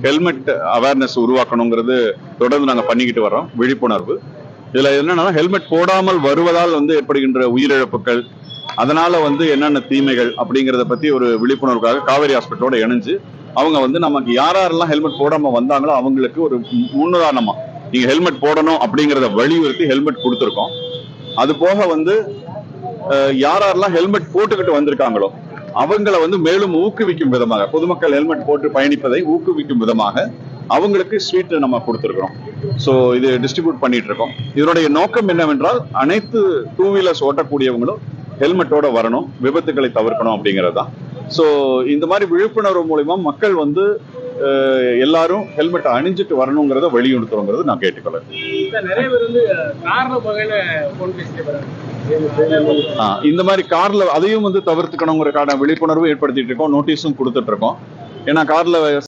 Helmet awareness உருவாக்கணுங்கிறது தொடர்ந்து நாங்க பண்ணிக்கிட்டு வரோம். விழிப்புணர்வு இதுல என்னன்னா, ஹெல்மெட் போடாமல் வருவதால் ஏற்படுகின்ற உயிரிழப்புகள், அதனால என்னென்ன தீமைகள் அப்படிங்கறத பத்தி ஒரு விழிப்புணர்வுக்காக காவேரி ஹாஸ்பிட்டலோட இணைஞ்சு அவங்க நமக்கு யாரெல்லாம் ஹெல்மெட் போடாம வந்தாங்களோ அவங்களுக்கு ஒரு முன்னுதாரணமா நீங்க ஹெல்மெட் போடணும் அப்படிங்கறத வலியுறுத்தி ஹெல்மெட் கொடுத்துருக்கோம். அது போக யாரெல்லாம் ஹெல்மெட் போட்டுக்கிட்டு வந்திருக்காங்களோ அவங்களை மேலும் ஊக்குவிக்கும் விதமாக, பொதுமக்கள் ஹெல்மெட் போட்டு பயணிப்பதை ஊக்குவிக்கும் விதமாக அவங்களுக்கு ஸ்வீட் நம்ம கொடுத்துருக்கிறோம். ஸோ இது டிஸ்ட்ரிபியூட் பண்ணிட்டு இருக்கோம். இதனுடைய நோக்கம் என்னவென்றால், அனைத்து டூ வீலர்ஸ் ஓட்டக்கூடியவங்களும் ஹெல்மெட்டோட வரணும், விபத்துக்களை தவிர்க்கணும் அப்படிங்கிறது தான். ஸோ இந்த மாதிரி விழிப்புணர்வு மூலியமா மக்கள் எல்லாரும் ஹெல்மெட் அணிஞ்சிட்டு வரணுங்கிறத வலியுறுத்துறோங்கிறது நான் கேட்டுக்கொள்றேன். இந்த மாதிரி கார்ல அதையும் தவிர்த்துக்கணுங்கிறதுக்கான விழிப்புணர்வு ஏற்படுத்திட்டு இருக்கோம், நோட்டீஸும் கொடுத்துட்டு இருக்கோம். ஏன்னா கார்ல